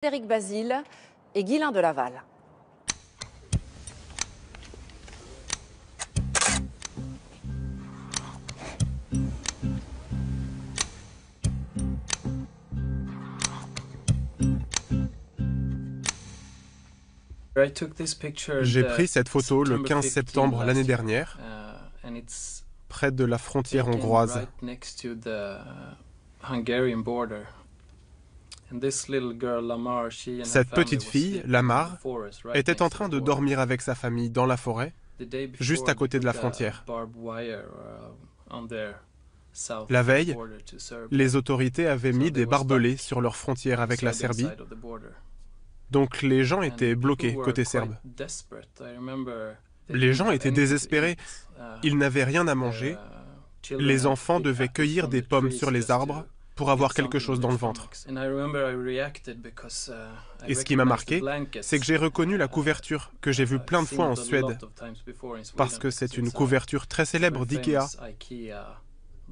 Éric Basile et Guylain de Laval. J'ai pris cette photo le 15 septembre l'année dernière, près de la frontière hongroise. Cette petite fille, Lamar, était en train de dormir avec sa famille dans la forêt, juste à côté de la frontière. La veille, les autorités avaient mis des barbelés sur leur frontière avec la Serbie, donc les gens étaient bloqués côté serbe. Les gens étaient désespérés, ils n'avaient rien à manger, les enfants devaient cueillir des pommes sur les arbres pour avoir quelque chose dans le ventre. Et ce qui m'a marqué, c'est que j'ai reconnu la couverture que j'ai vue plein de fois en Suède, parce que c'est une couverture très célèbre d'IKEA,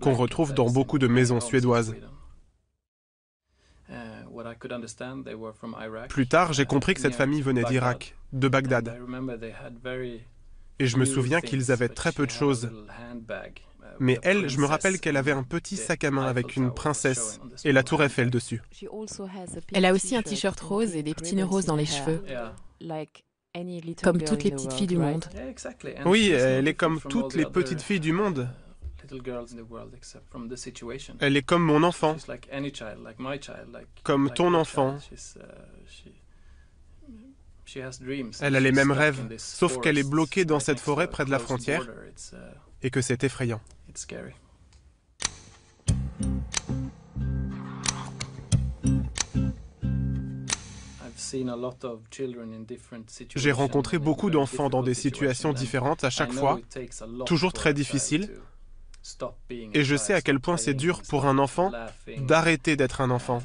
qu'on retrouve dans beaucoup de maisons suédoises. Plus tard, j'ai compris que cette famille venait d'Irak, de Bagdad. Et je me souviens qu'ils avaient très peu de choses. Mais elle, je me rappelle qu'elle avait un petit sac à main avec une princesse et la tour Eiffel dessus. Elle a aussi un t-shirt rose et des petits nœuds roses dans les cheveux, comme toutes les petites filles du monde. Oui, elle est comme toutes les petites filles du monde. Elle est comme mon enfant, comme ton enfant. Elle a les mêmes rêves, sauf qu'elle est bloquée dans cette forêt près de la frontière et que c'est effrayant. J'ai rencontré beaucoup d'enfants dans des situations différentes à chaque fois, toujours très difficiles. Et je sais à quel point c'est dur pour un enfant d'arrêter d'être un enfant,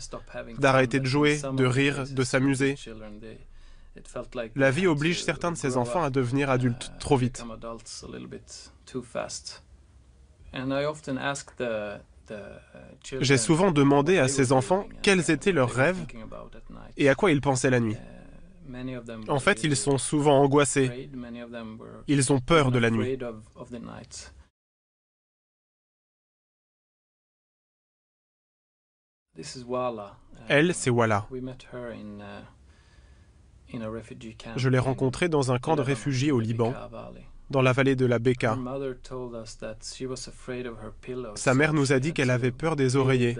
d'arrêter de jouer, de rire, de s'amuser. La vie oblige certains de ces enfants à devenir adultes trop vite. J'ai souvent demandé à ces enfants quels étaient leurs rêves et à quoi ils pensaient la nuit. En fait, ils sont souvent angoissés. Ils ont peur de la nuit. Elle, c'est Wala. Je l'ai rencontrée dans un camp de réfugiés au Liban, dans la vallée de la Bekaa. Sa mère nous a dit qu'elle avait peur des oreillers.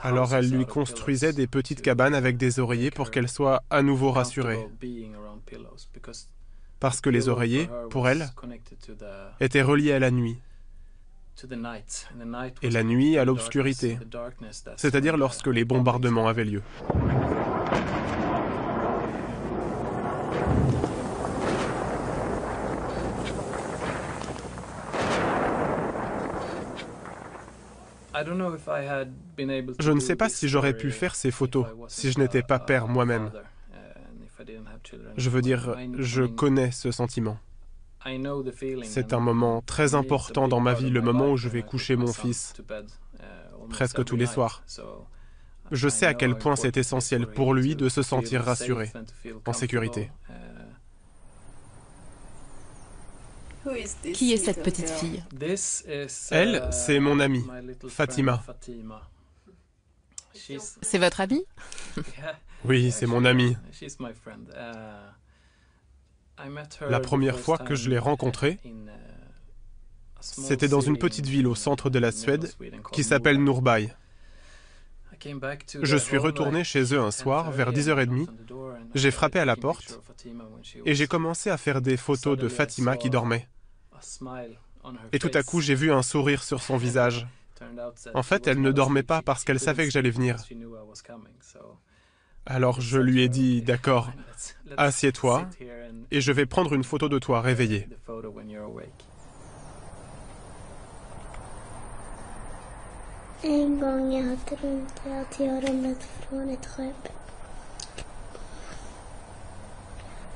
Alors elle lui construisait des petites cabanes avec des oreillers pour qu'elle soit à nouveau rassurée. Parce que les oreillers, pour elle, étaient reliés à la nuit. Et la nuit à l'obscurité, c'est-à-dire lorsque les bombardements avaient lieu. Je ne sais pas si j'aurais pu faire ces photos si je n'étais pas père moi-même. Je veux dire, je connais ce sentiment. C'est un moment très important dans ma vie, le moment où je vais coucher mon fils, presque tous les soirs. Je sais à quel point c'est essentiel pour lui de se sentir rassuré, en sécurité. Qui est cette petite fille? Elle, c'est mon amie, Fatima. C'est votre amie? Oui, c'est mon amie. La première fois que je l'ai rencontrée, c'était dans une petite ville au centre de la Suède qui s'appelle Norrby. Je suis retourné chez eux un soir, vers 10h30. J'ai frappé à la porte et j'ai commencé à faire des photos de Fatima qui dormait. Et tout à coup, j'ai vu un sourire sur son visage. En fait, elle ne dormait pas parce qu'elle savait que j'allais venir. Alors je lui ai dit, d'accord, assieds-toi et je vais prendre une photo de toi réveillé. En gång jag har drömt att jag ramlat från ett skepp.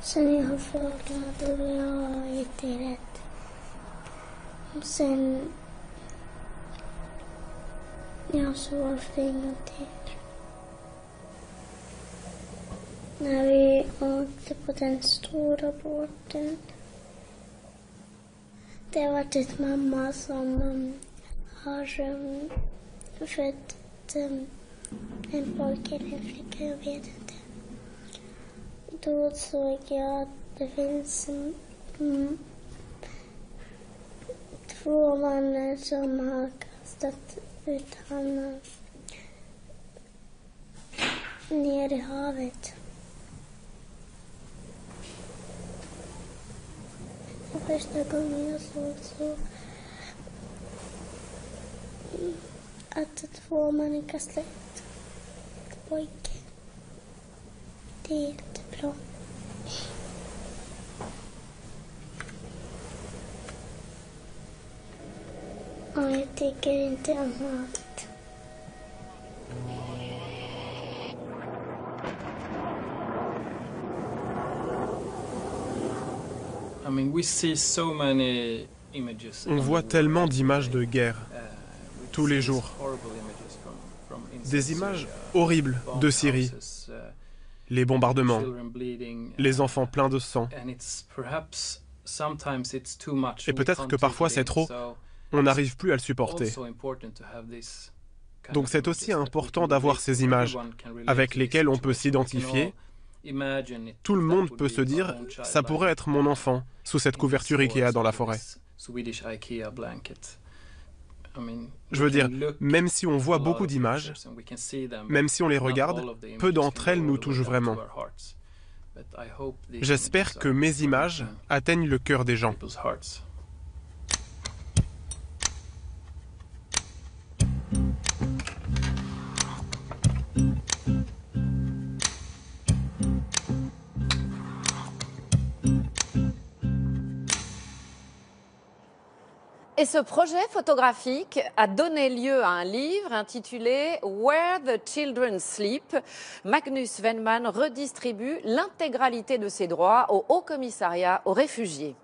Sen jag har frågat och jag har gett dig rätt. Sen jag sov för en gång till. när vi åkte på den stora båten. Det har varit ett mamma som har fött en pojke eller en flicka, jag vet inte. Då såg jag att det finns två män som har kastat ut honom ner i havet. Första gången jag såg så att två män kastade ut pojke. Det är jättebra. Och jag tycker inte om havet. On voit tellement d'images de guerre, tous les jours. Des images horribles de Syrie, les bombardements, les enfants pleins de sang. Et peut-être que parfois c'est trop, on n'arrive plus à le supporter. Donc c'est aussi important d'avoir ces images avec lesquelles on peut s'identifier. Tout le monde peut se dire, ça pourrait être mon enfant, sous cette couverture Ikea dans la forêt. Je veux dire, même si on voit beaucoup d'images, même si on les regarde, peu d'entre elles nous touchent vraiment. J'espère que mes images atteignent le cœur des gens. Et ce projet photographique a donné lieu à un livre intitulé Where the Children Sleep. Magnus Venman redistribue l'intégralité de ses droits au Haut-Commissariat aux réfugiés.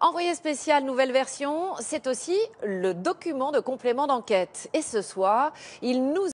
Envoyé spécial nouvelle version, c'est aussi le document de complément d'enquête. Et ce soir, il nous